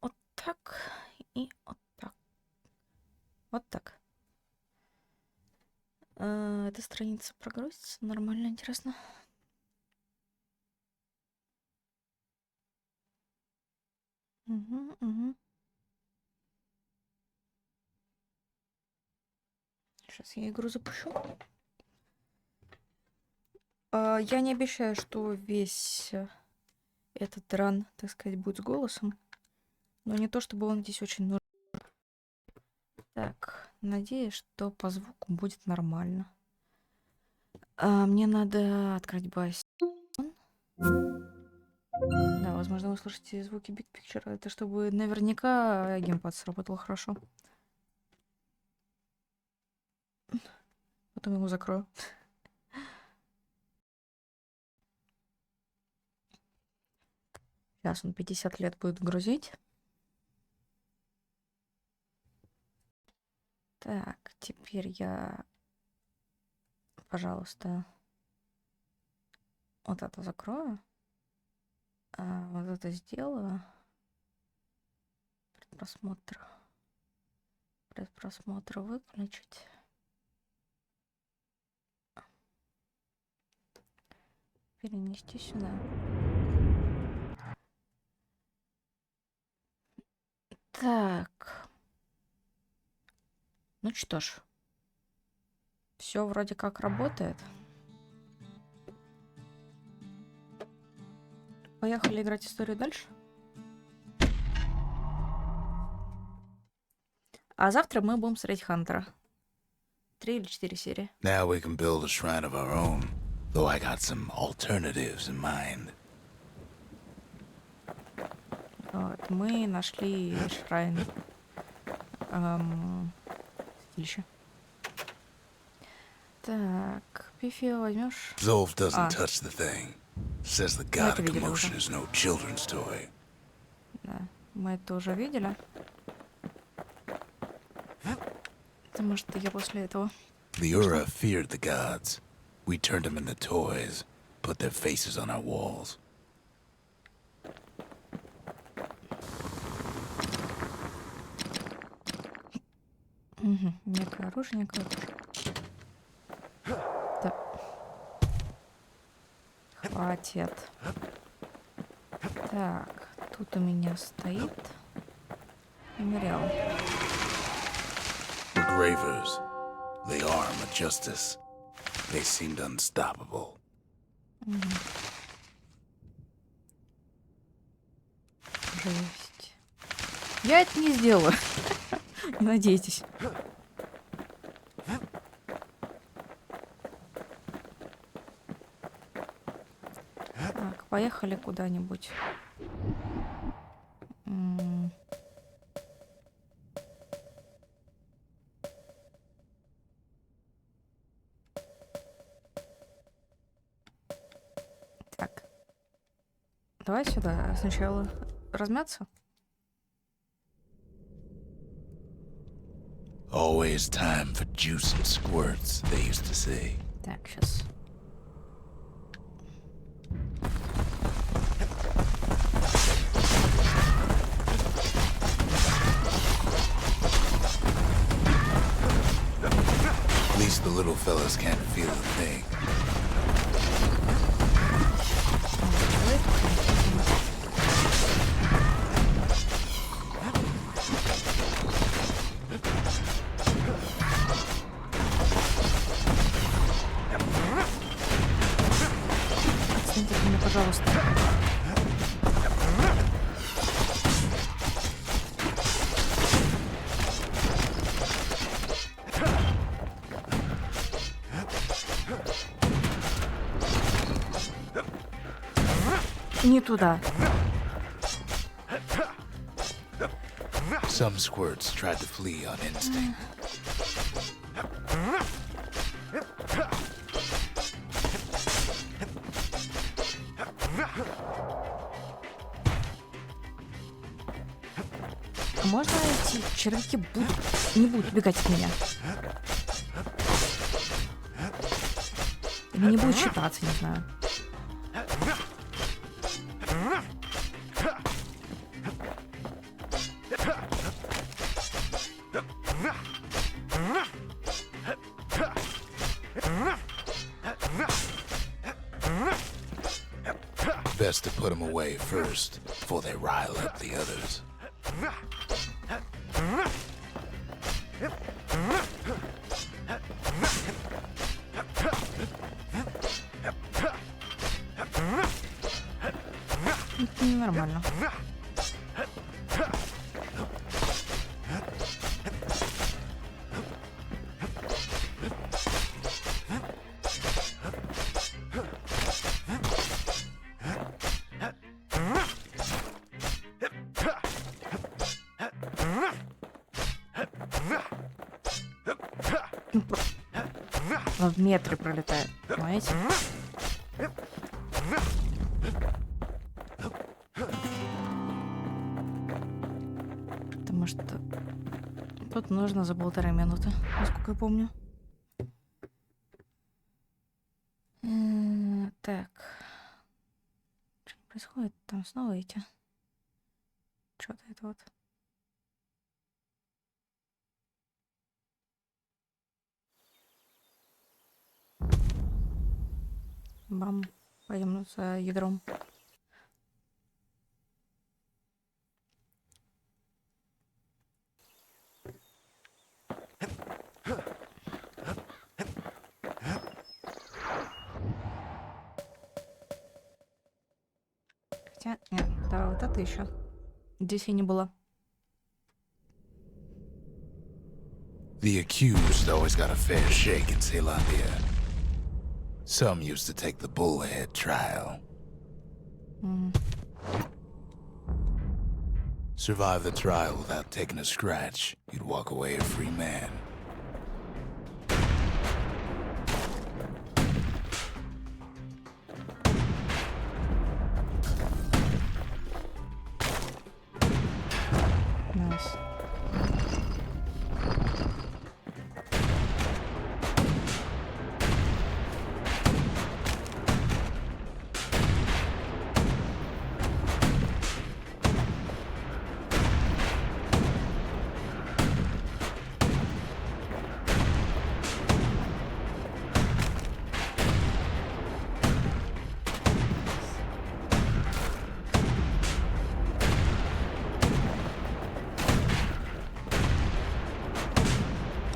вот так и вот так. Вот так. Эта страница прогрузится. Нормально, интересно. Угу. Сейчас я игру запущу. Я не обещаю, что весь этот ран, так сказать, будет с голосом. Но не то, чтобы он здесь очень нужен. Так, надеюсь, что по звуку будет нормально. Мне надо открыть Bastion. Да, возможно, вы слышите звуки Big Picture. Это чтобы наверняка геймпад сработал хорошо. Потом его закрою. Сейчас он 50 лет будет грузить. Так, теперь я, пожалуйста, вот это закрою. Вот это сделаю. Предпросмотр выключить. Перенести сюда. Так. Ну что ж. Все вроде как работает. Поехали играть историю дальше. А завтра мы будем смотреть Хантера. 3 или 4 серии. Now we can build a shrine of our own, though I got some alternatives in mind. Вот, мы нашли шрайн. Святилище. Так, Пифи возьмешь. Zolf doesn't touch the thing. Says the god of commotion is no children's toy. Да, мы это уже видели. Потому что я после этого... The Ura feared the gods. We turned them into toys, put their faces on our walls. Угу, некое оружие, некое оружие. Да. Хватит. Так, тут у меня стоит мемориал. The Gravers. They are my justice. They seemed unstoppable. Жесть. Я это не сделаю. Не надейтесь. Так, поехали куда-нибудь. Так. Давай сюда сначала размяться. Always time for juice and squirts, they used to say. Так, сейчас. At least the little fellas can't feel a thing. Отстаньте от меня, пожалуйста. Не туда. Some squirts tried to flee on instinct. А можно эти червяки не будут убегать от меня? Или не будут считаться, не знаю. best to put them away first, before they rile up the others. Это ненормально. В метре пролетает, понимаете? Потому что тут нужно за 1,5 минуты, насколько я помню. Так. Что происходит? Там снова эти. Что-то это вот. Бам. Пойдем за ядром. Хотя, нет, да, вот это еще. Здесь я не была. The accused always got a fair shake in Ceylondia. Some used to take the bullhead trial. Survive the trial without taking a scratch, you'd walk away a free man. Nice.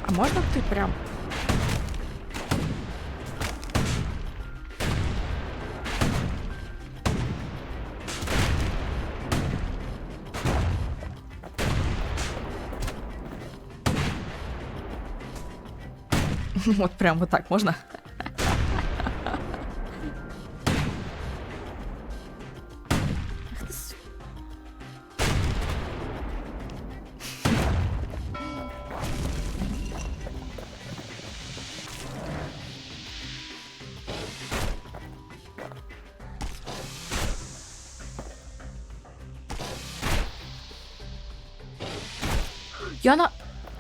А можно ты прям? Вот прям вот так можно?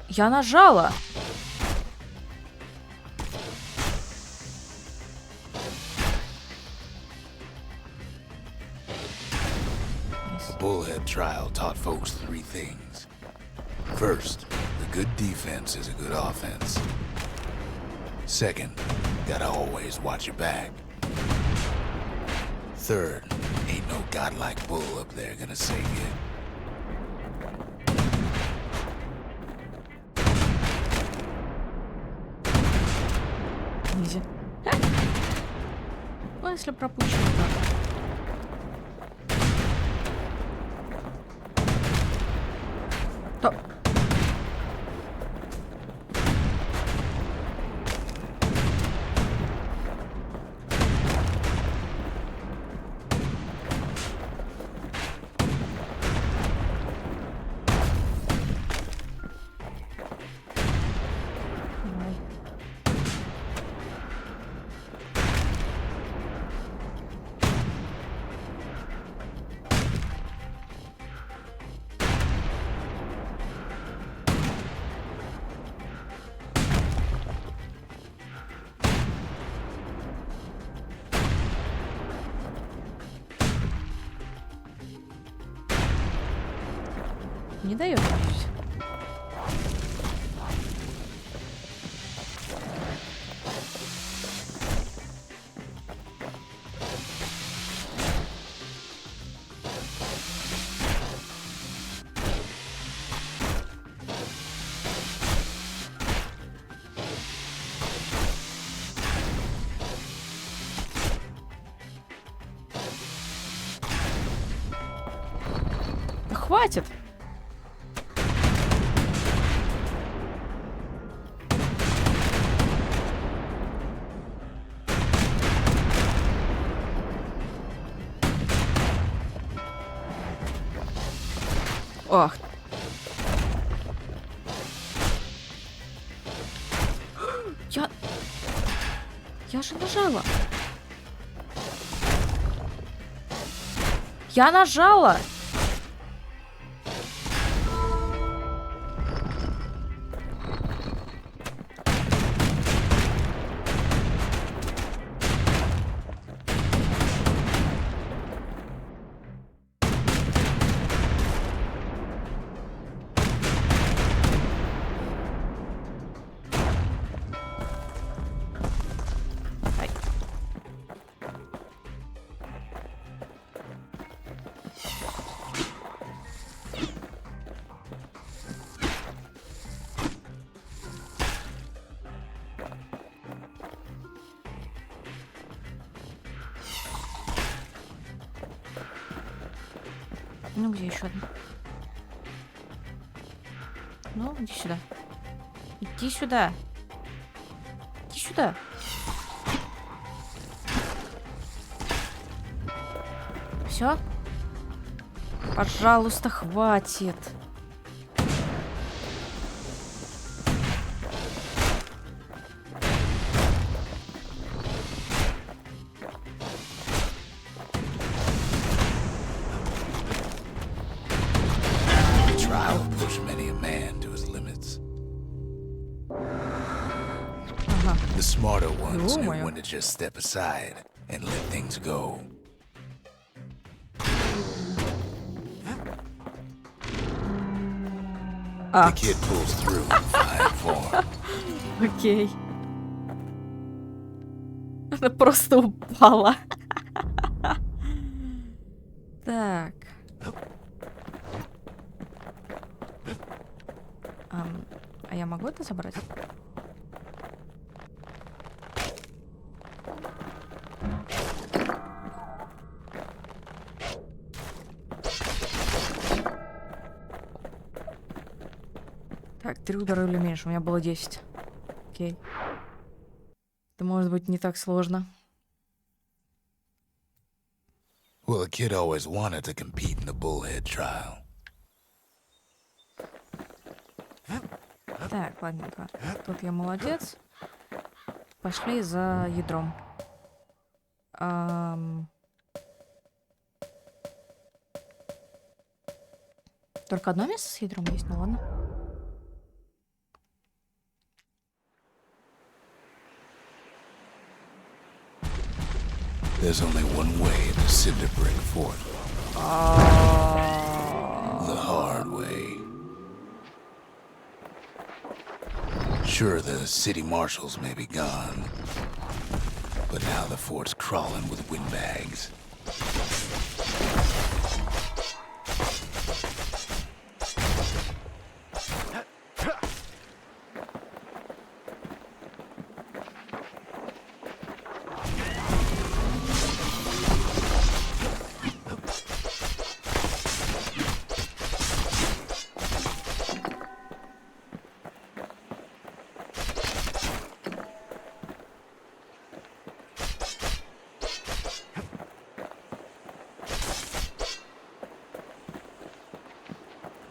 Я нажала. The bullhead trial taught folks 3 things. First, the good defense is a good offense. Second, gotta always watch your back. Third, ain't no godlike bull up there gonna save you. Изи. Ну, если пропущено, так. То. Давай. Не дает. хватит. Ах. Я же нажала. Я нажала. Ну, где еще одна? Ну, иди сюда. Иди сюда. Иди сюда. Все? Пожалуйста, хватит. The smarter ones knew when to just step aside and let things go. The kid pulls through in fine form. Окей. Она просто упала. Так. А я могу это забрать? Так, 3 удара или меньше. У меня было 10. Окей. Это может быть не так сложно. Well, a kid always wanted to compete in the bullhead trial. Так, ладненько. Тут я молодец. Пошли за ядром. Только одно место с ядром есть, ну ладно. There's only one way to cinder brick fort. The hard way. Sure, the city marshals may be gone, but now the fort's crawling with windbags.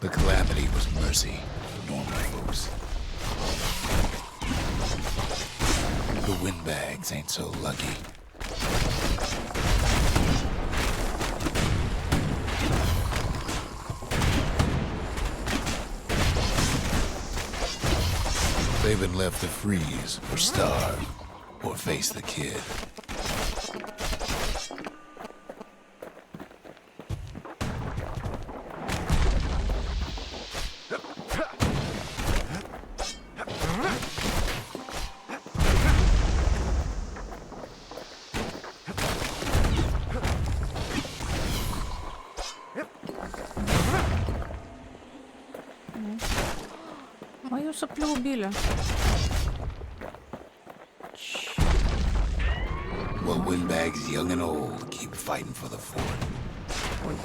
The calamity was mercy for normal folks. The windbags ain't so lucky. They've been left to freeze or starve or face the kid. Мою соплю убили. Well, windbags young and old keep fighting for the fort. Ой.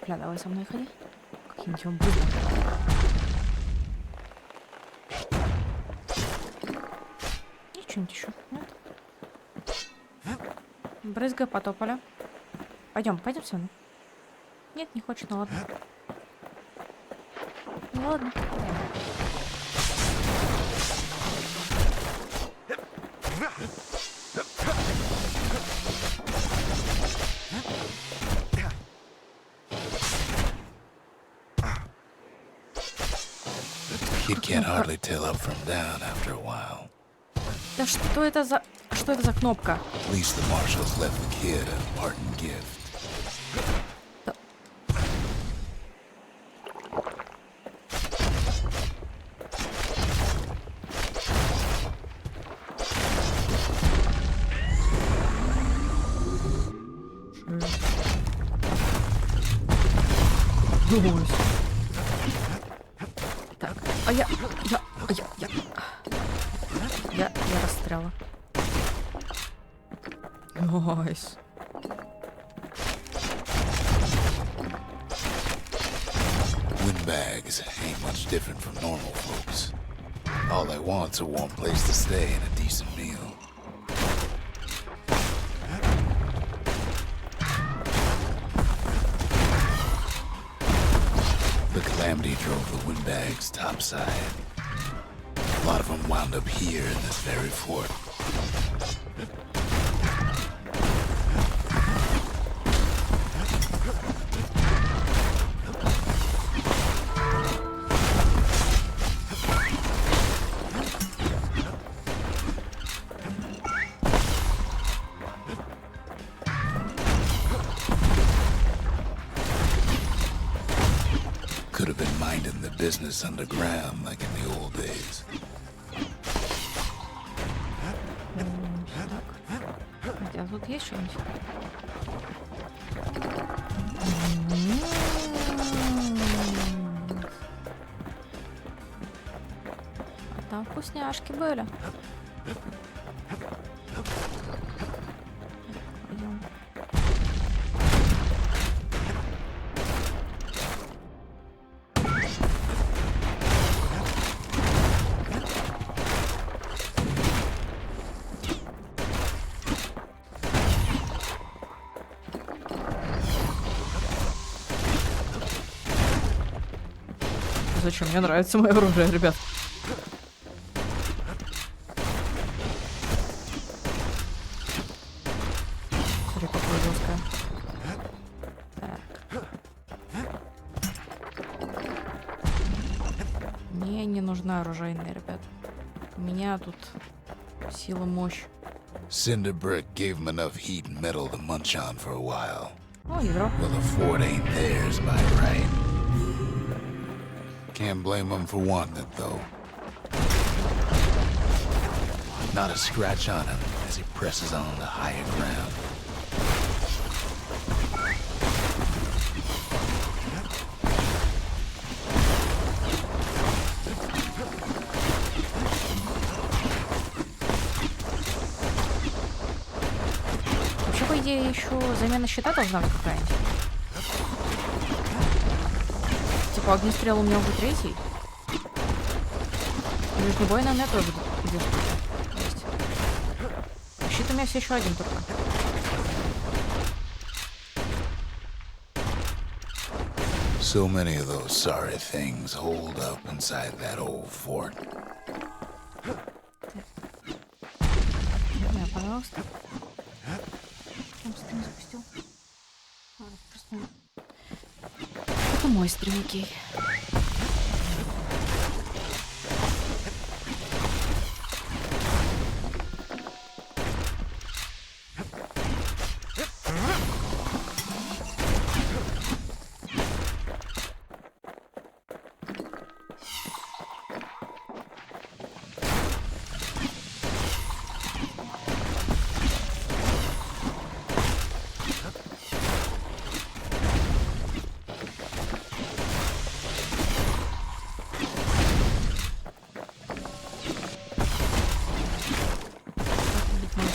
Сопля, давай со мной ходи. Какие-нибудь он быдло. И что-нибудь еще? Нет? Брызга потопали. Пойдем со мной. Нет, не хочет, ну ладно. Ну ладно. Kid can't hardly tell up from down after a while. Да что это за... Что это за кнопка? At least the marshals left the kid a parting gift. Так, я расстряла. Найс. Windbags ain't much different from normal folks. All they want's a warm place to stay and a decent meal. The calamity drove the windbags topside. A lot of them wound up here in this very fort. Could have been minding the business underground like in the old days. Так. Хотя тут есть что-нибудь? А там вкусняшки были. Пойдем. Зачем? Мне нравится мое оружие, ребят. Смотри, какое жесткое. Так. Мне не нужна оружейная, ребят. У меня тут сила, мощь. Cinder brick gave them enough heat and metal to munch on for a while. О, ядро. Well, the fort ain't theirs by right. Can't blame him for wanting it, though. Not a scratch on him as he presses on to higher ground. Вообще, по идее, еще замена щита должна быть какая-нибудь. Типа огнестрел у меня уже третий. Ближнебойная у меня тоже где есть. А щит у меня все еще один только. So many of those sorry things holed up inside that old fort. Да, пожалуйста. Там стрим запустил. Просто... Это мой стрим, окей.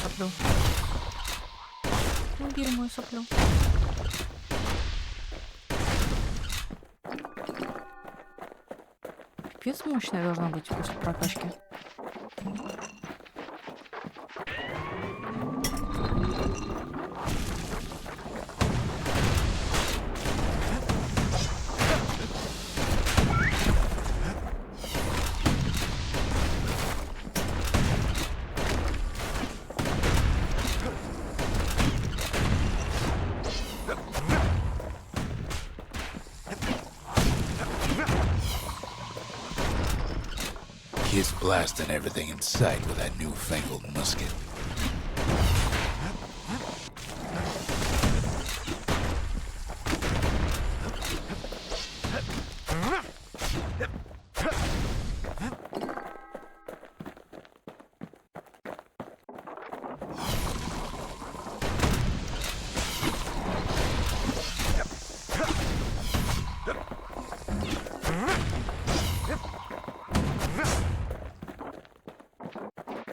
Соплю. Убери мою соплю. Капец мощная должна быть после прокачки. Kid's blasting everything in sight with that newfangled musket.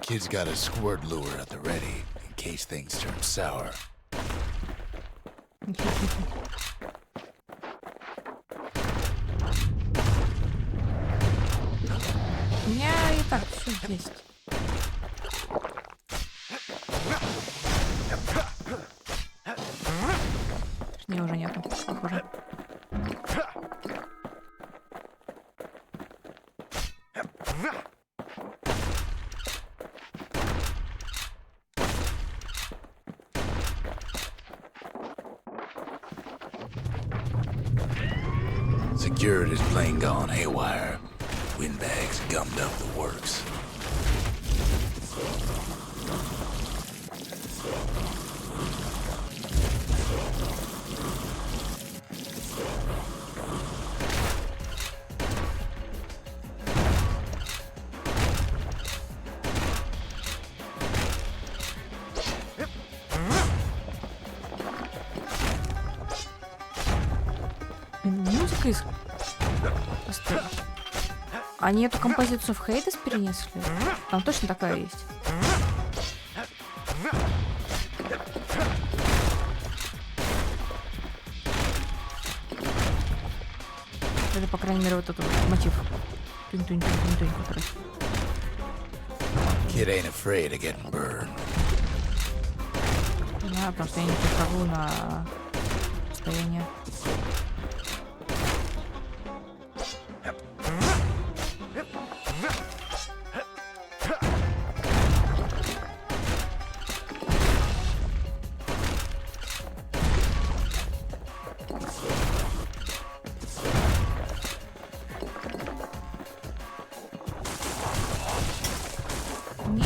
Kid's got a squirt lure at the ready in case things turn sour. У меня и так все есть. Точнее, уже нету, похоже. Security's plane gone haywire. Windbags gummed up the works. Музыка из... Постой. Они эту композицию в Хейдес перенесли? Там точно такая есть. Или, по крайней мере, вот этот вот мотив. Тунь-тунь-тунь-тунь-тунь, который. Kid ain't afraid of getting burned. Да, потому что я не прихожу на расстояние. Мне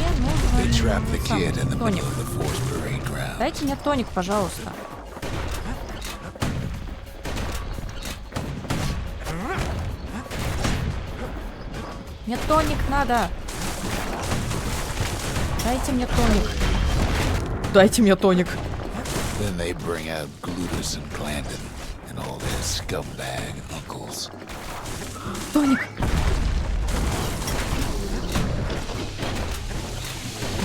They trapped the нужен kid in the тоник. middle of the forced parade ground. Дайте мне тоник, пожалуйста. Мне тоник надо. Дайте мне тоник. Дайте мне тоник. Then they bring out Glutus and Glandon and all their scumbag uncles. Тоник.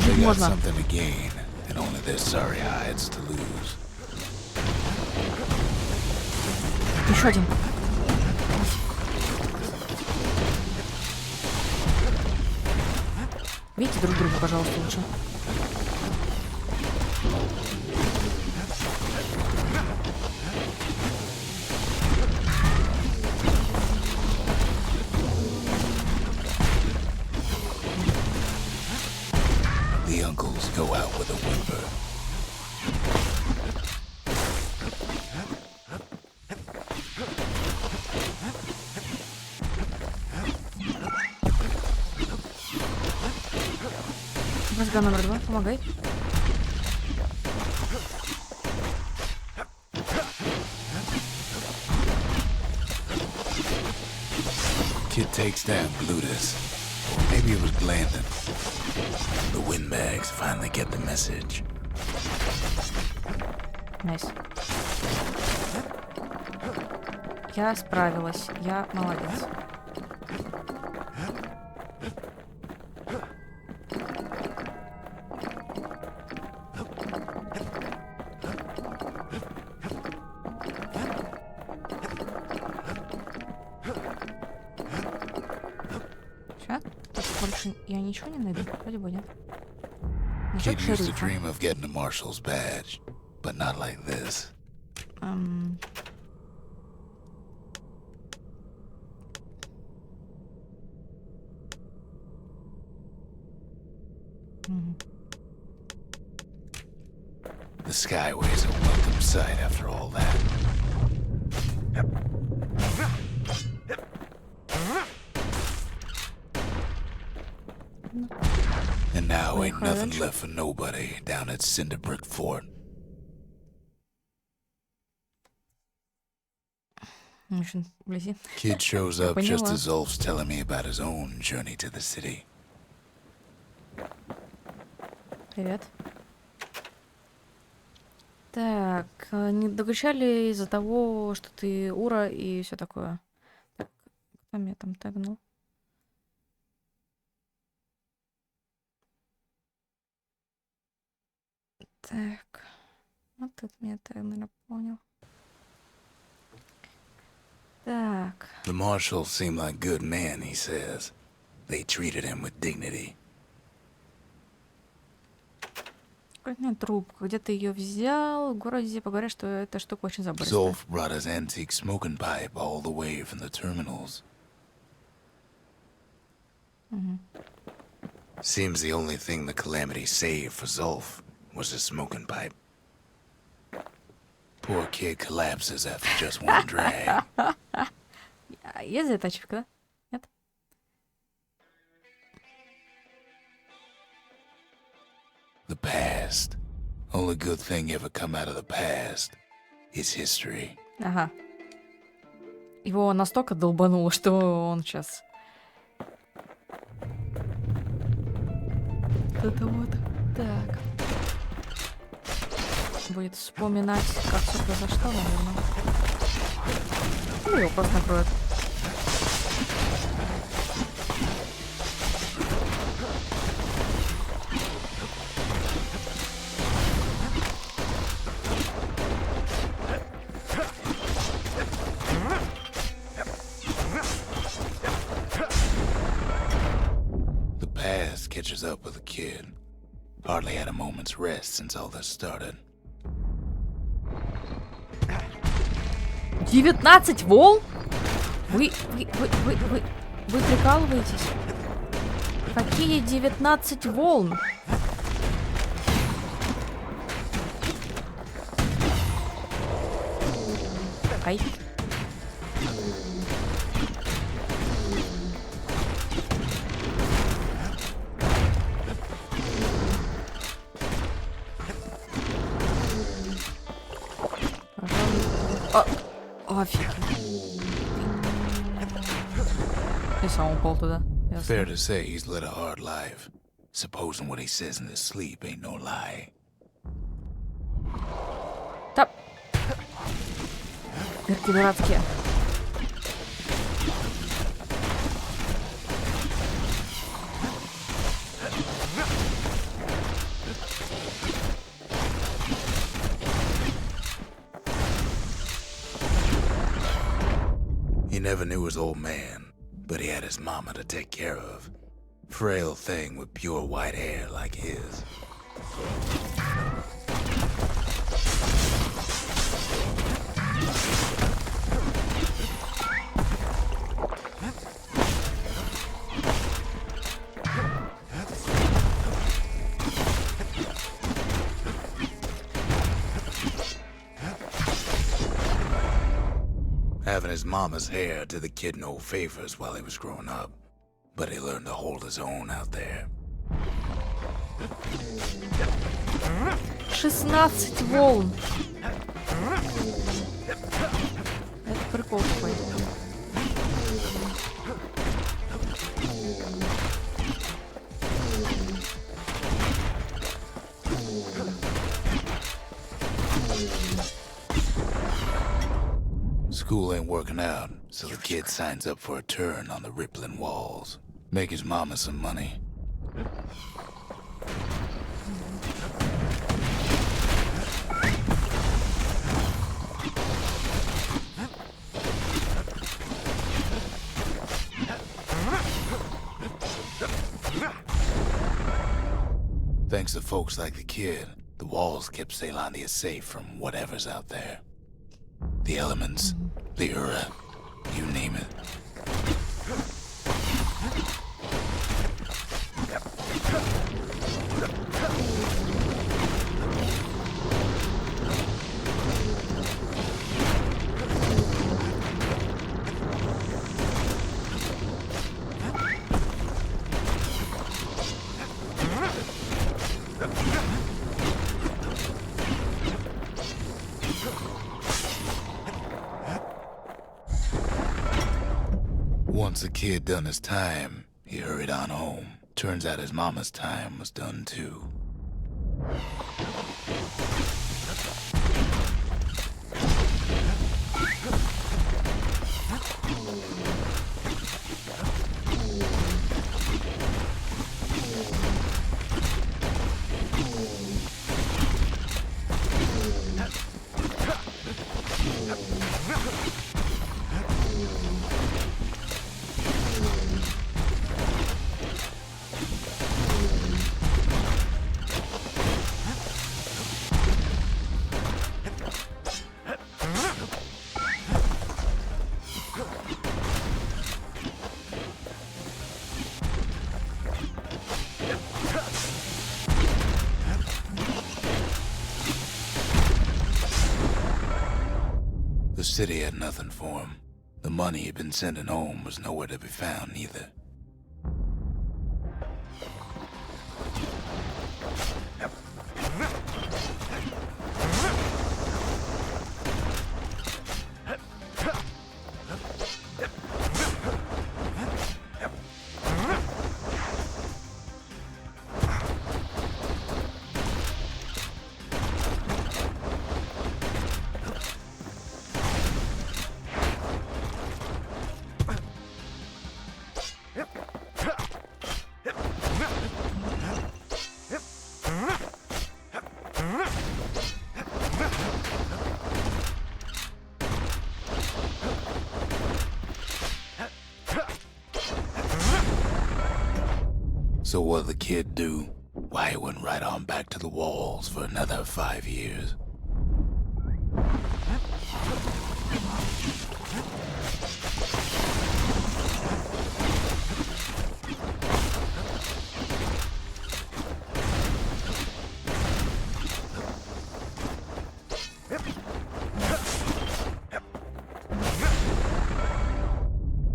They got Можно. something to gain and only their sorry hides to lose. Еще один. Бейте друг друга, пожалуйста, лучше. The uncles go out with a whimper. Мозга номер 2, помогай. Kid takes down Glutus. Or maybe it was Glandon. The windbags finally get the message. Найс. Я справилась. Я молодец. больше я ничего не найду? Вроде бы нет. Значок Kid used to шерифа. dream of getting a marshal's badge, but not like this. Мгм. The Skyway's a welcome sight after all that. And now ain't nothing left for nobody down at Cinderbrick Fort. Очень вблизи. Kid shows Я up just поняла. as Ulf's telling me about his own journey to the city. Привет. Так, не докучали из-за того, что ты Ура и все такое. Так, кто меня там тагнул? Так, вот тут меня тагнули, понял. Так, The marshal seemed like good men, he says. They treated him with dignity. какая трубка. Где ты ее взял? В городе поговорят, что эта штука очень забористая. Zolf brought his antique smoking pipe all the way from the terminals. Seems the only thing the Calamity saved for Zolf was his smoking pipe. Poor kid collapses after just one drag. Есть затачка, да? Нет? The past. Only good thing ever come out of the past is history. Ага. Его настолько долбануло, что он сейчас... Это вот так. Будет вспоминать, как все произошло, наверное. Ну, его просто накроют. The past catches up with the kid. Hardly had a moment's rest since all this started. 19 волн? Вы прикалываетесь? Какие 19 волн? Ай. Офиг. И сам упал туда. Ясно. Fair to say he's led a hard life. Supposing what he says in his sleep ain't no lie. Тап. Дырки дурацкие. He never knew his old man, but he had his mama to take care of. Frail thing with pure white hair like his. Having his mama's hair did the kid no favors while he was growing up, but he learned to hold his own out there. 16 волн. Это прикол такой. School ain't working out, so the kid signs up for a turn on the rippling walls. Make his mama some money. Thanks to folks like the kid, the walls kept Caelondia safe from whatever's out there. The elements, the Ura, you name it. Once the kid done his time, he hurried on home. Turns out his mama's time was done too. The city had nothing for him. The money he'd been sending home was nowhere to be found either. So what'd the kid do? Why, he went right on back to the walls for another 5 years.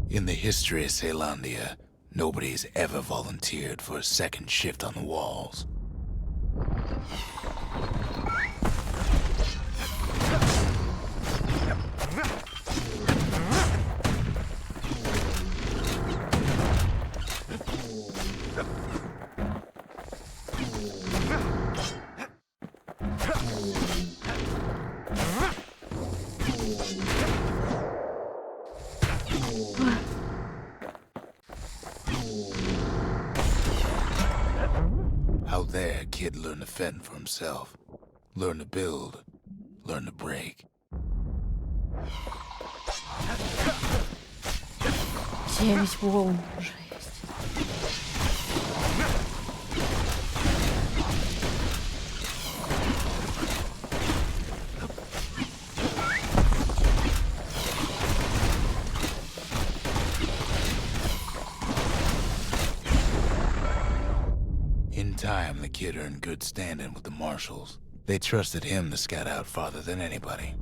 In the history of Caelondia, nobody's ever volunteered for a second shift on the walls. Out there, kid learned to fend for himself, learn to build, learn to break. 9 волн. Жесть. In time, the kid earned good standing with the marshals. They trusted him to scout out farther than anybody.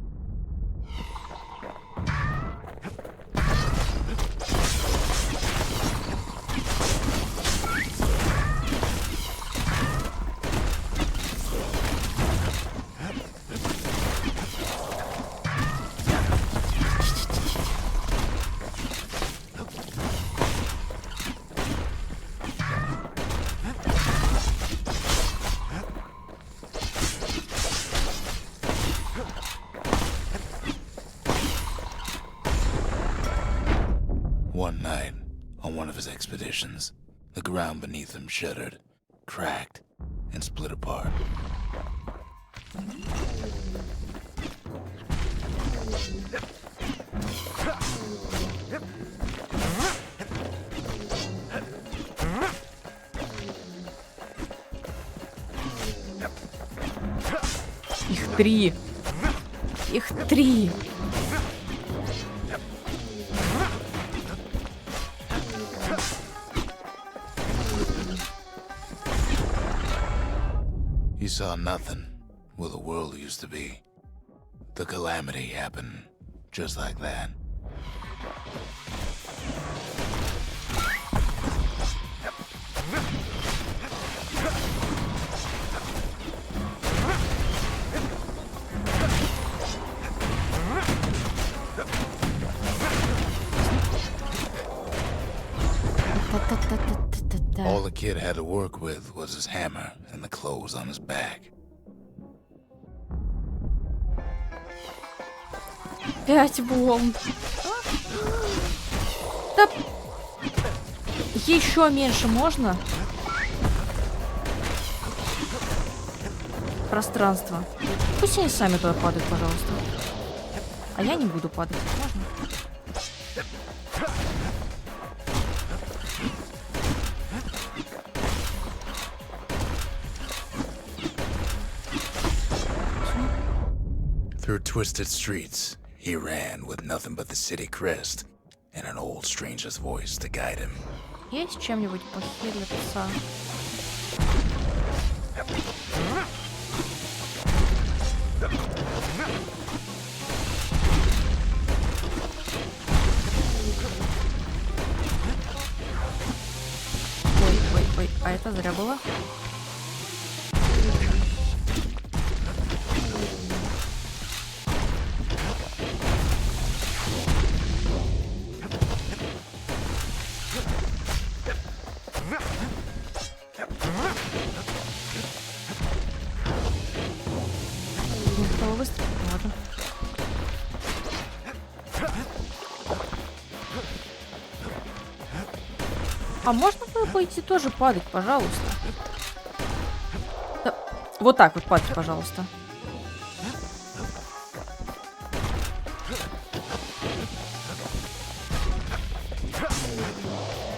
One night, on one of his expeditions, the ground beneath him shuddered, cracked, and split apart. 3. Их 3. You saw nothing where the world used to be. The calamity happened just like that. All the kid had to work with was his hammer and the clothes on his back. 5 бомб. Да... Еще меньше можно? Пространство. Пусть они сами туда падают, пожалуйста. А я не буду падать. Можно? Through twisted streets, he ran with nothing but the city crest and an old stranger's voice to guide him. Есть чем-нибудь похилиться? Ой, а это зря было. А можно было пойти тоже падать, пожалуйста? Да. Вот так вот падать, пожалуйста.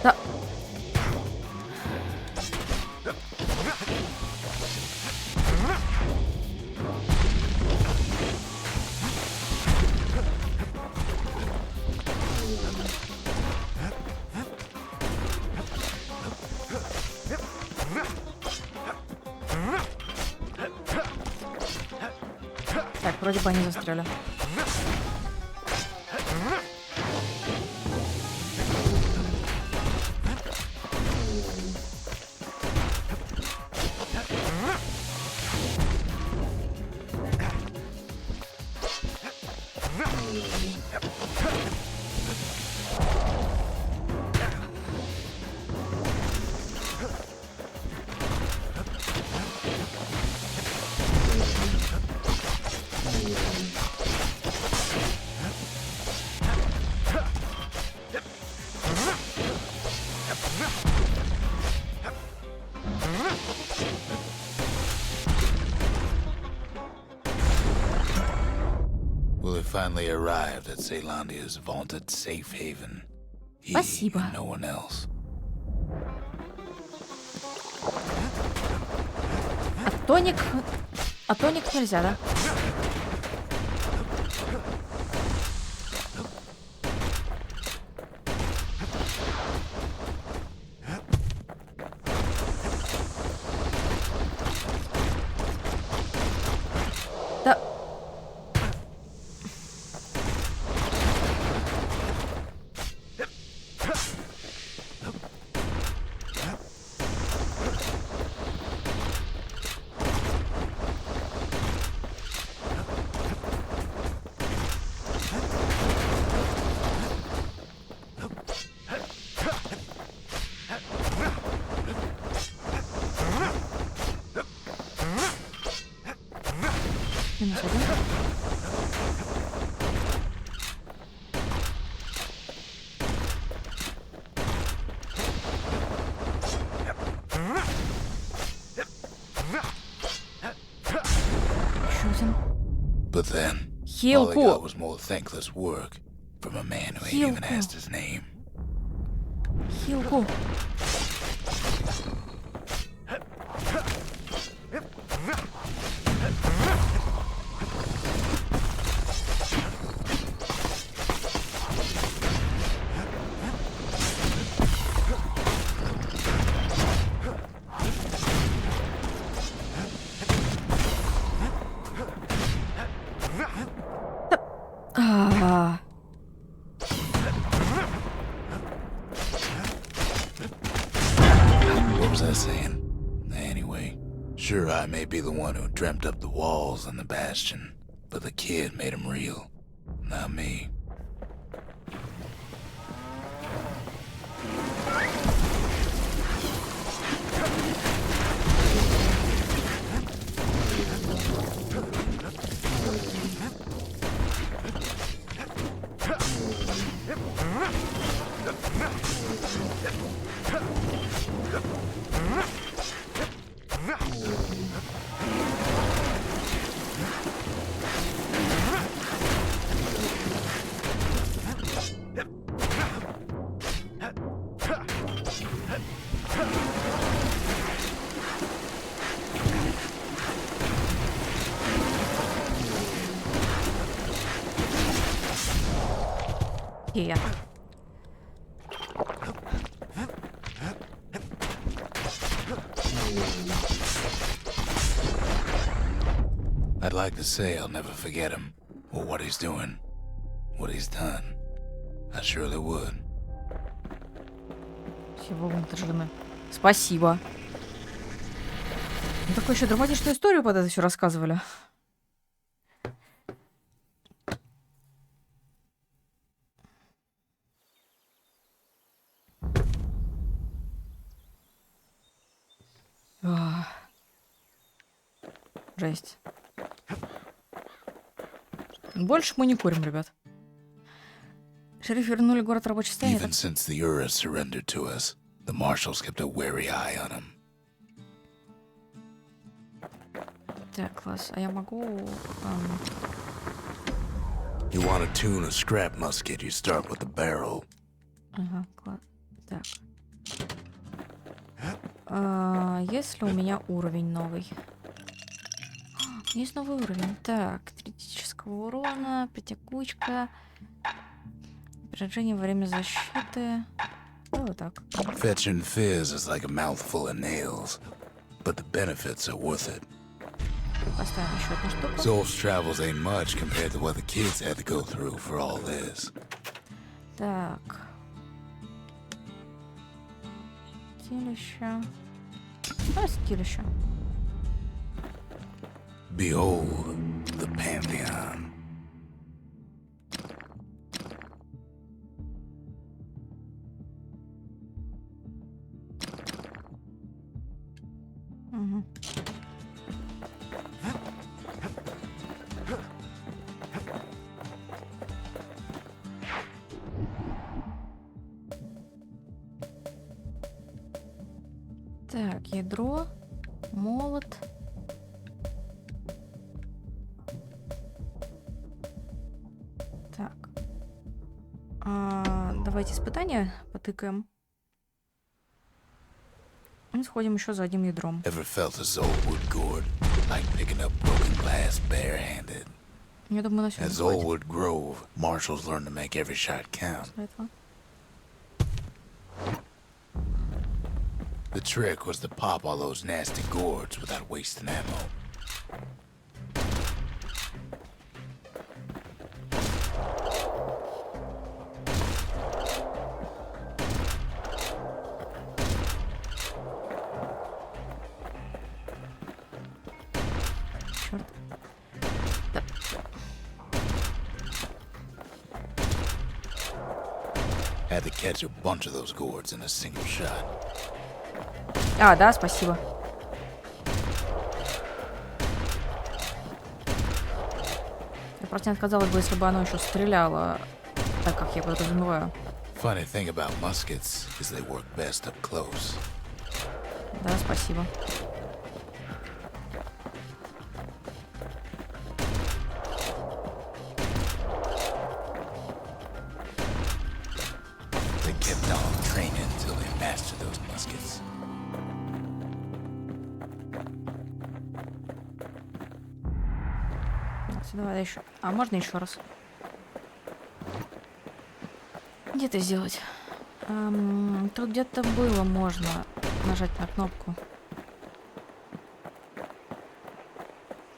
Да. Так, вроде бы они застряли. Finally arrived at Ceylandia's vaunted safe haven. He Спасибо. and no one else. А тоник нельзя, да? Да. Минус 1. Еще один. But then, all Хилку. he got was more thankless work from a man who ain't even Хилку. asked his name. Хилку. was I saying? Anyway, sure, I may be the one who dreamt up the walls and the Bastion, but the kid made them real, not me. Я. I'd like to say I'll never forget him, or what he's doing, what he's done. I surely would. Всего вынтержены. Спасибо. Ну, такую еще драматичную историю под это все рассказывали. Жесть. Больше мы не курим, ребят. Шериф вернули город в рабочее состояние. Even since the Ura surrendered to us, the marshals kept a wary eye on him. Так, класс. А я могу... You want to tune a scrap musket, you start with the barrel. Ага, класс. Так. Если у меня уровень новый. Есть новый уровень. Так, критического урона, притекучка, поражение во время защиты. Ну, вот так. Fetching fizz is like a mouthful of nails, but the benefits are worth it. Поставим еще одну штуку. Zolf's travels ain't much compared to what the kids had to go through for all this. Так. Стилище. Стилище. Behold the Pantheon. Угу. Так, ядро, молот. Так. Давайте испытания потыкаем. И сходим еще за одним ядром. Ever felt a Zolwood gourd, like picking up broken glass barehanded? Я думаю, на сегодня At Zolwood Grove, marshals learn to make every shot count. The trick was to pop all those nasty gourds without wasting ammo. Черт. Да. Had to catch a bunch of those gourds in a single shot. Да, спасибо. Я просто не отказалась бы, если бы оно еще стреляло, так как я подразумеваю. Funny thing about muskets is they work best up close. Да, спасибо. They kept on training until they mastered those muskets. Давай еще. А можно еще раз? Где это сделать? Тут где-то было можно нажать на кнопку.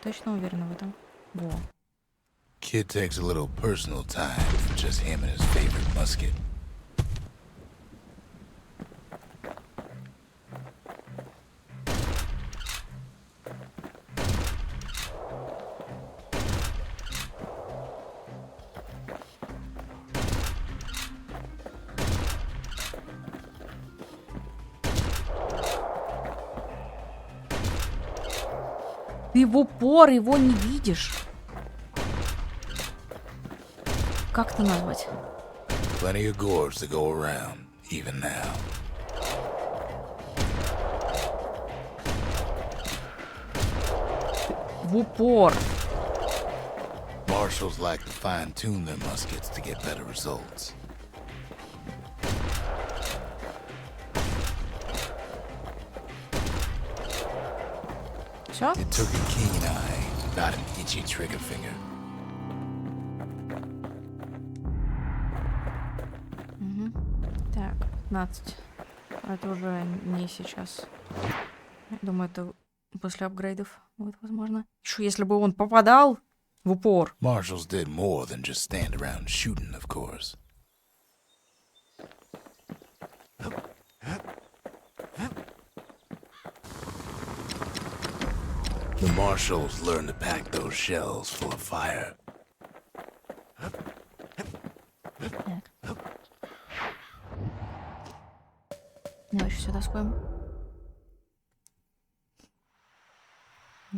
Точно уверена в этом? Во. Kid takes a little personal time for just him and his favorite musket. Ты в упор его не видишь. Как это назвать? Plenty of gourds to go around, even now. В упор. Marshals like to fine-tune their muskets to get better results. Все? It took a keen eye, not an itchy trigger finger. Так, 15. Это уже не сейчас. Я думаю, это после апгрейдов будет возможно. Еще если бы он попадал в упор. Marshals did more than just stand around shooting, of course. The marshals learned to pack those shells full of fire. Так. Давай еще сюда сходим.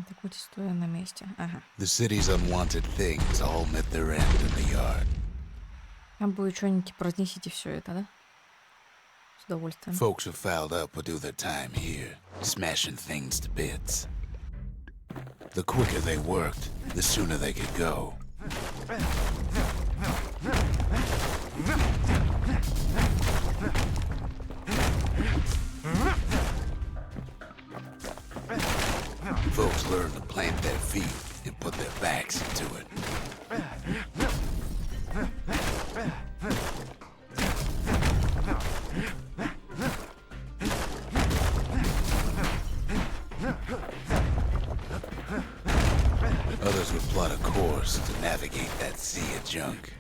Так вот, стоя на месте. Ага. The city's unwanted things all met their end in the yard. Там будет что-нибудь типа разнесите все это, да? С удовольствием. Folks who fouled up would do their time here, smashing things to bits. The quicker they worked, the sooner they could go. Folks learned to plant their feet and put their backs into it. Others would plot a course to navigate that sea of junk.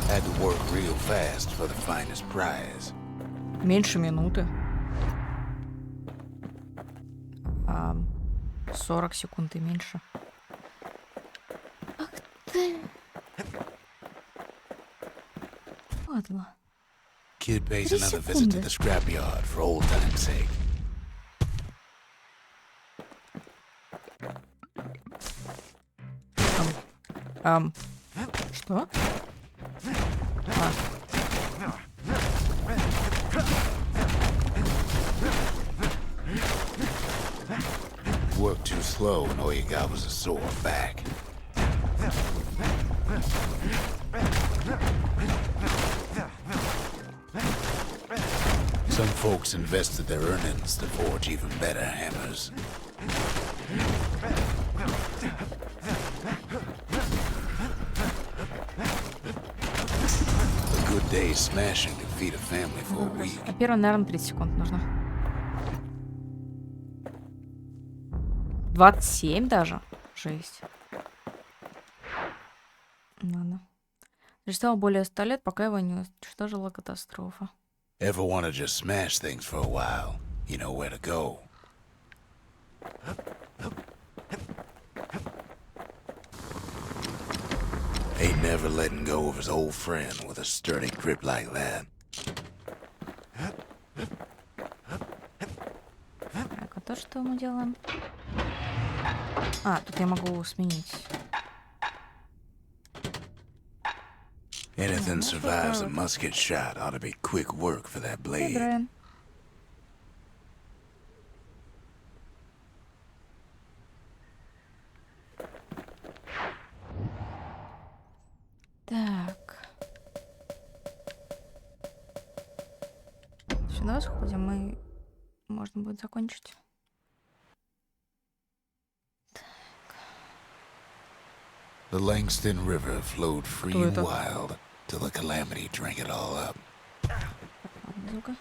Had to work real fast for the finest prize. Меньше минуты. 40 секунд и меньше. Ах ты. Ладно. Kid pays 3 another visit to секунды. the scrapyard for old time's sake. Что? Worked too slow and all you got was a sore back. Some folks invested their earnings to forge even better hammers. A good day's smashing could feed a family for a week. А первое, наверное, 30 секунд нужно. 27 даже. Жесть. Ладно. Существовало более 100 лет, пока его не уничтожила катастрофа. Ever want to just smash things for a while? You know where to go. Ain't never letting go of his old friend with a sturdy grip like that. Так, а то что мы делаем? А, тут я могу сменить. Anything survives a musket shot ought to be quick work for that blade. Выбираем. Так. Сюда сходим, и можно будет закончить. The Langston River flowed free Кто and это? wild till the calamity drank it all up. Ладно, звука.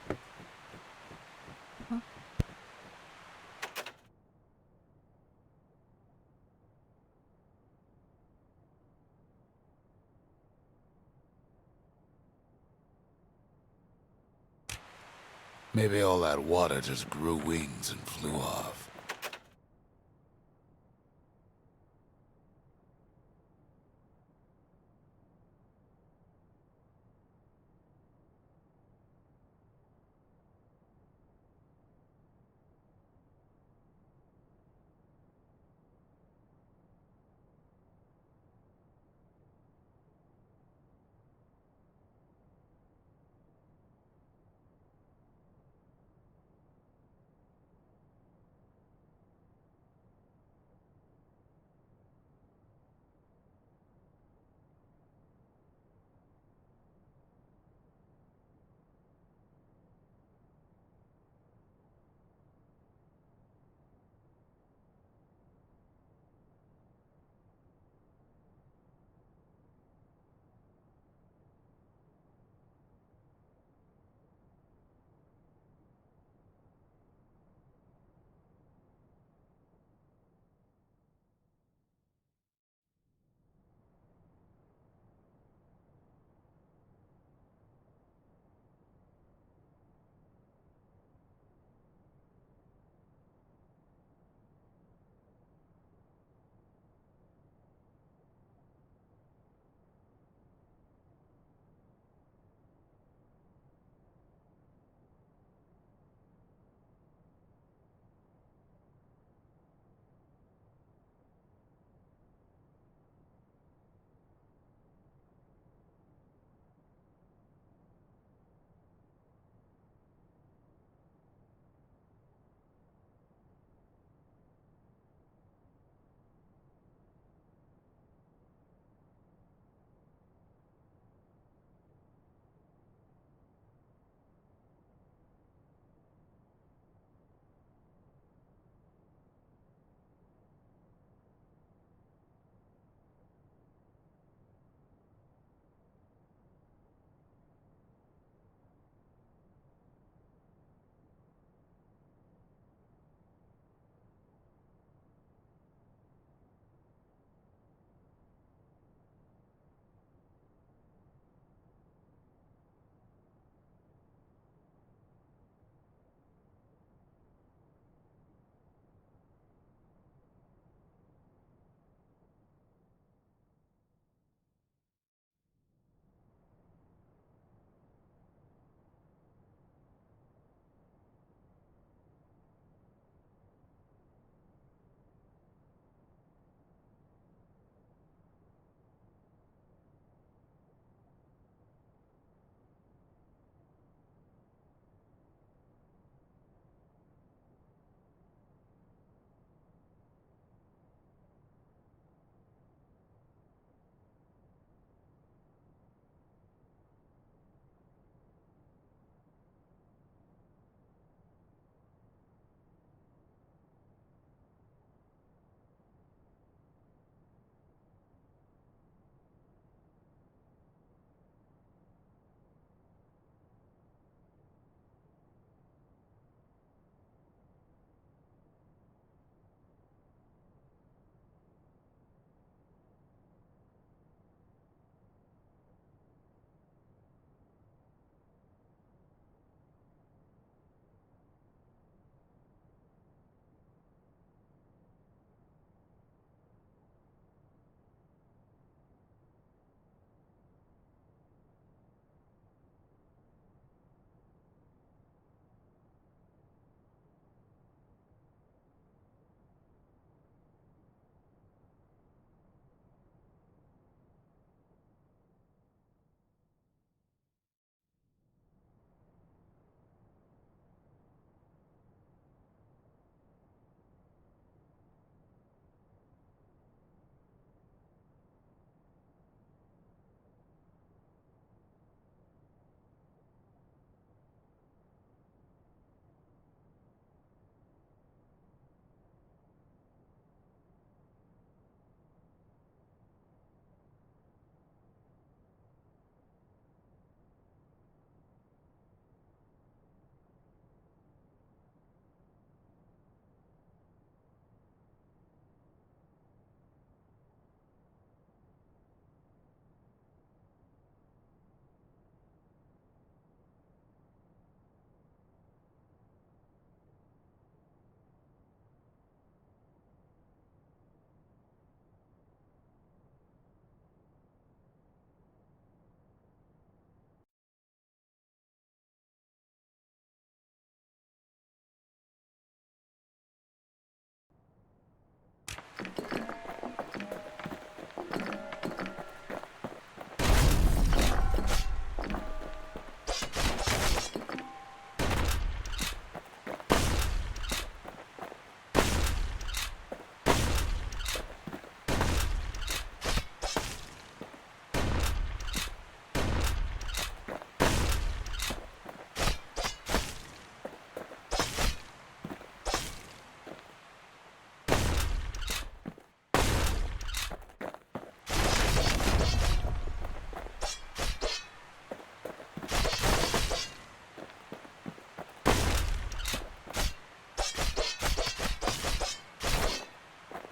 Maybe all that water just grew wings and flew off.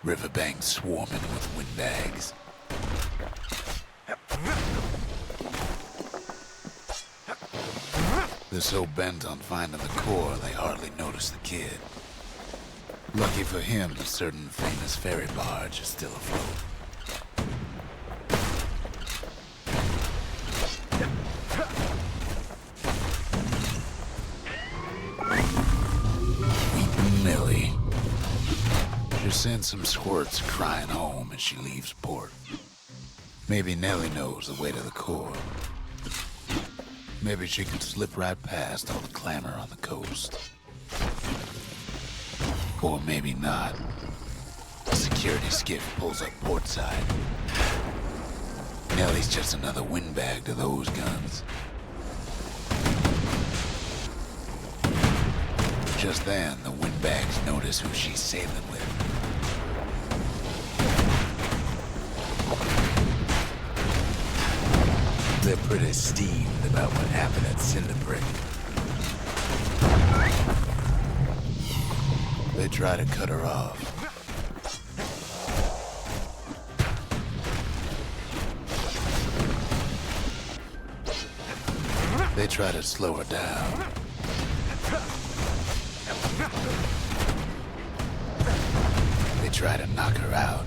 Riverbanks swarming with windbags. They're so bent on finding the core, they hardly notice the kid. Lucky for him, a certain famous ferry barge is still afloat. Weeping Nellie. She sends some squirts crying home as she leaves port. Maybe Nellie knows the way to the core. Maybe she can slip right past all the clamor on the coast. Or maybe not. A security skiff pulls up portside. Nellie's just another windbag to those guns. Just then, the windbags notice who she's sailing with. They're pretty steamed about what happened at Cinderbrick. They try to cut her off. They try to slow her down. They try to knock her out.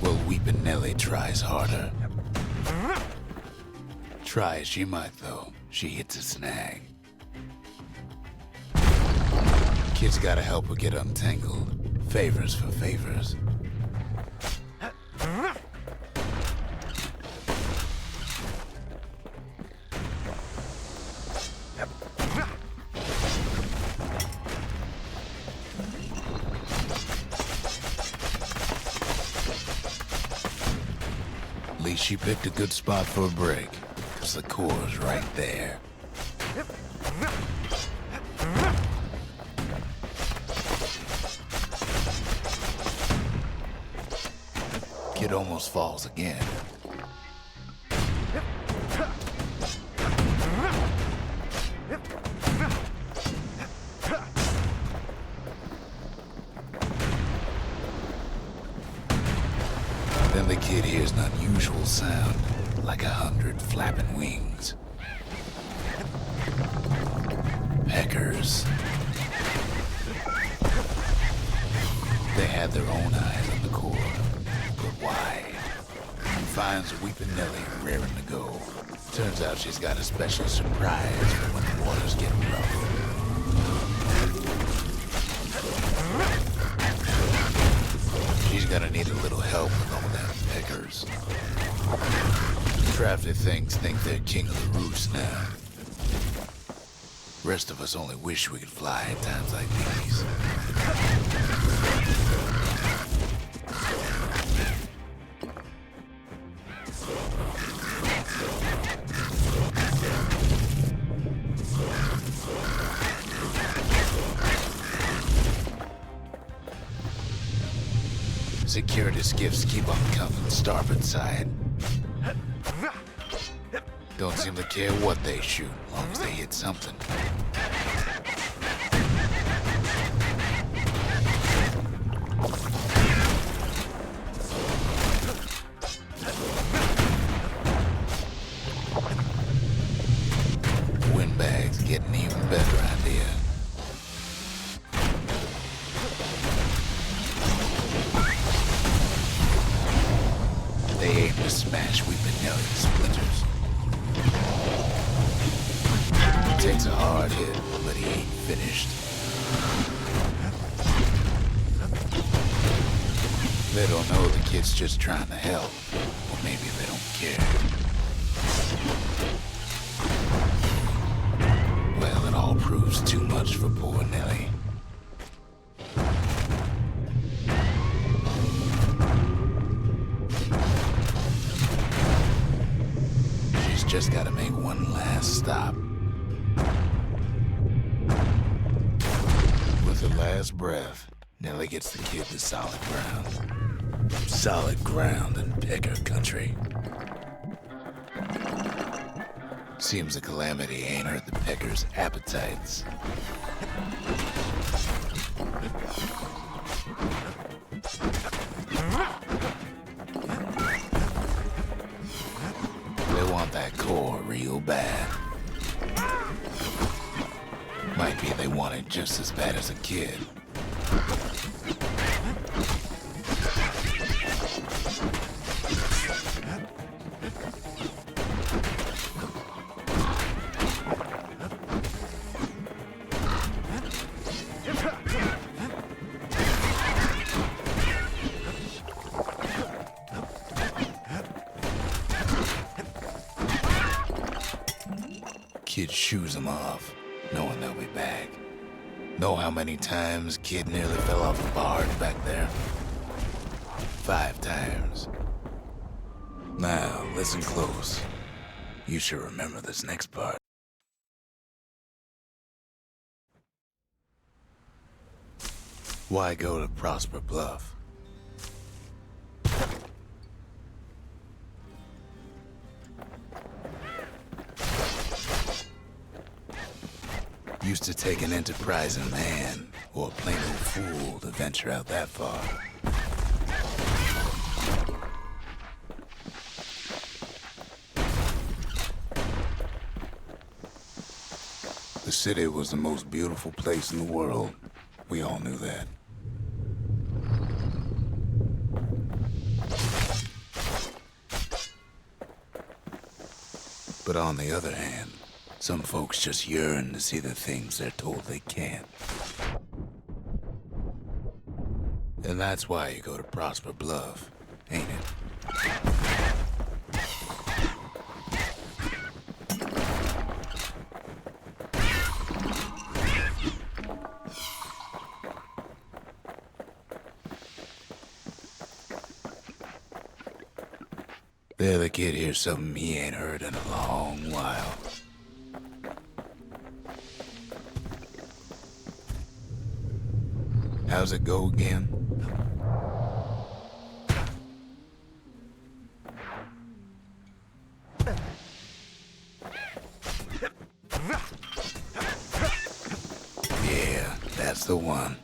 Well, Weepin' Nellie tries harder. Try as she might, though, she hits a snag. Kid's gotta help her get untangled. Favors for favors. At least she picked a good spot for a break. The core's right there. Kid almost falls again. Then the kid hears an unusual sound. Like 100 flapping wings. Peckers. They had their own eyes on the core, but why? And finds Weepin' Nellie raring to go. Turns out she's got a special surprise for when the waters get rough. She's gonna need a little help with all them peckers. Crafty things think they're king of the roost now. Rest of us only wish we could fly at times like these. Security skiffs keep on coming, starboard side. Don't seem to care what they shoot, as long as they hit something. Windbags get an even better idea. They aim to smash Weepin' Nellie to splinters. Takes a hard hit, but he ain't finished. They don't know the kid's just trying to help, or maybe they don't care. Well, it all proves too much for poor Nellie. She's just gotta make one last stop. With her last breath, Nellie gets the kid to solid ground. Solid ground in Pecker country. Seems the calamity ain't hurt the peckers' appetites. They want that core real bad. Might be they want it just as bad as a kid. Kid shoos them off, knowing they'll be back. Know how many times Kid nearly fell off the barge back there? 5 times. Now, listen close. You should remember this next part. Why go to Prosper Bluff? Used to take an enterprising man or a plain old fool to venture out that far. The city was the most beautiful place in the world. We all knew that. But on the other hand, some folks just yearn to see the things they're told they can't. And that's why you go to Prosper Bluff, ain't it? There the kid hears something he ain't heard in a long while. How's it go again? Yeah, that's the one.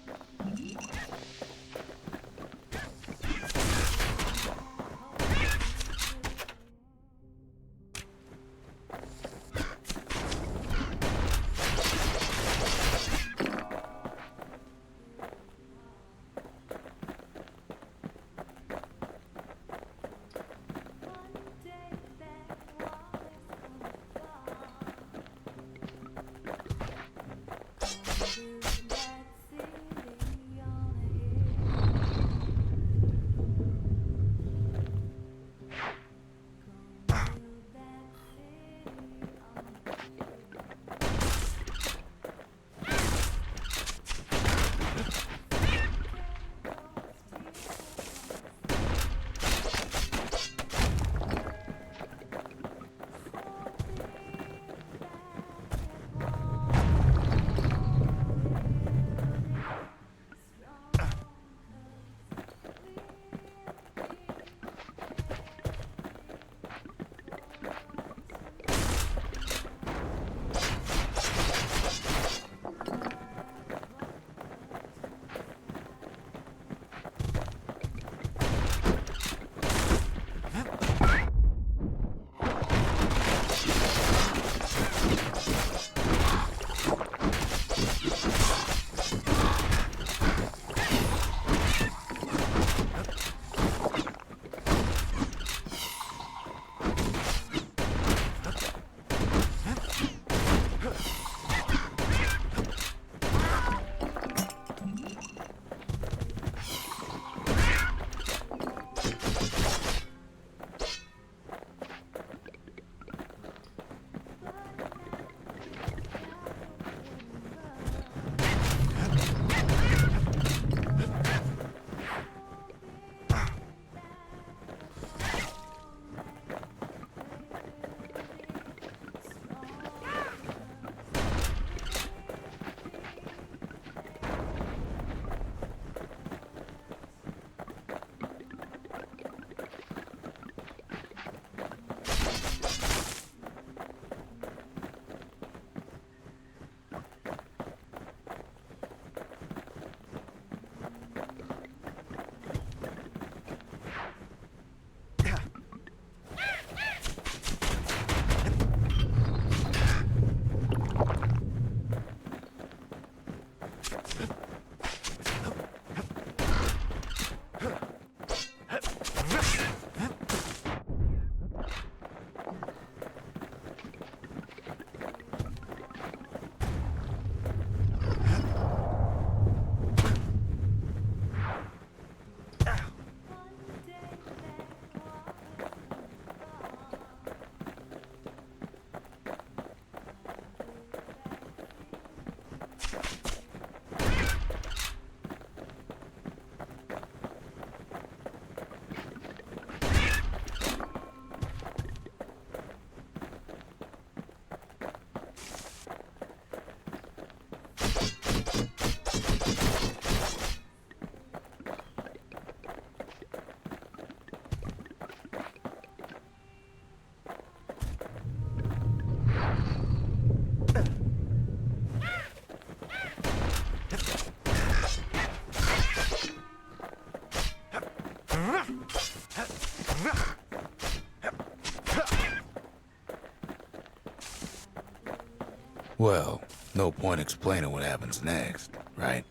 Well, no point explaining what happens next, right?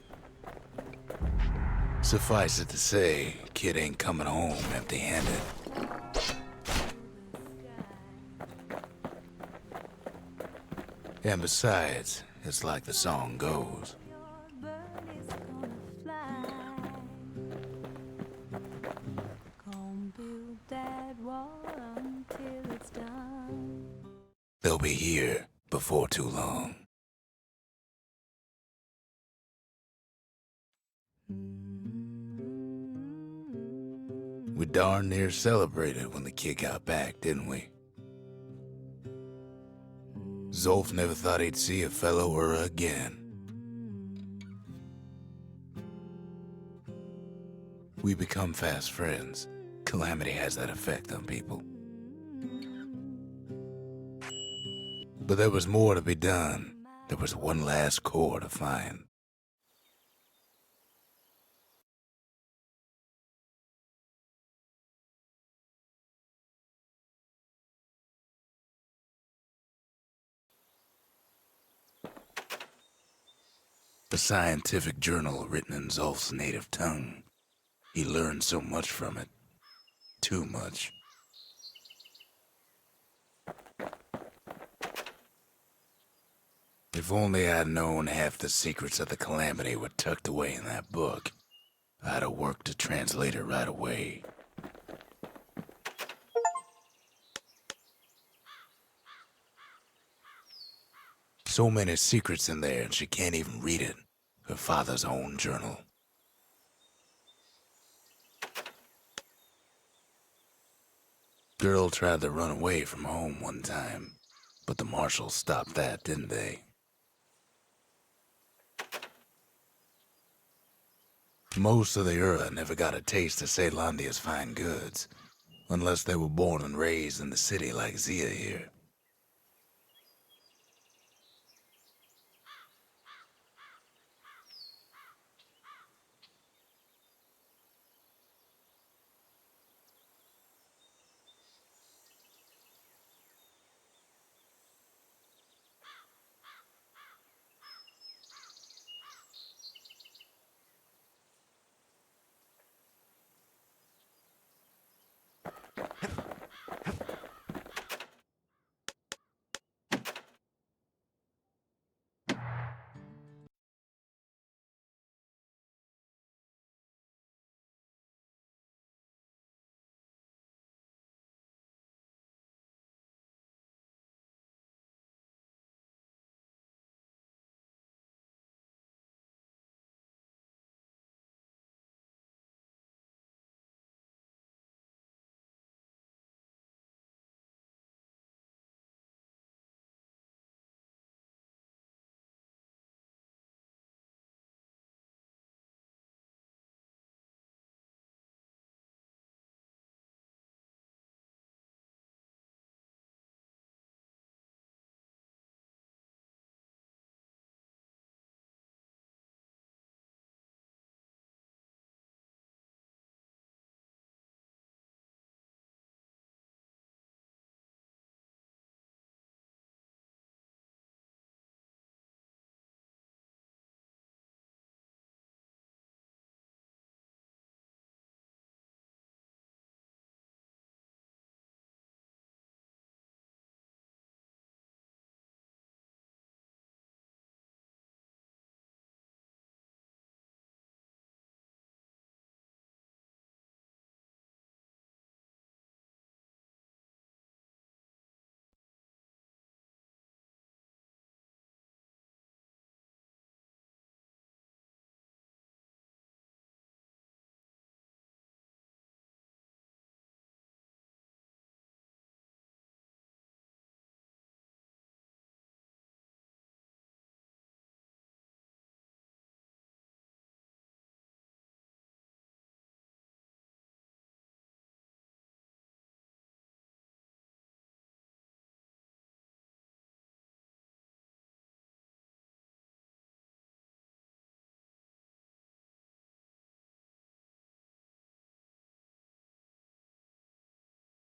Suffice it to say, kid ain't coming home empty-handed. And besides, it's like the song goes. They'll be here before too long. We darn near celebrated when the kid got back, didn't we? Zolf never thought he'd see a fellow Ura again. We become fast friends. Calamity has that effect on people. But there was more to be done. There was one last core to find. A scientific journal written in Zolf's native tongue. He learned so much from it. Too much. If only I'd known half the secrets of the Calamity were tucked away in that book, I'd have worked to translate it right away. So many secrets in there, and she can't even read it. Her father's own journal. Girl tried to run away from home one time, but the marshals stopped that, didn't they? Most of the Ura never got a taste of Caelondia's fine goods, unless they were born and raised in the city like Zia here.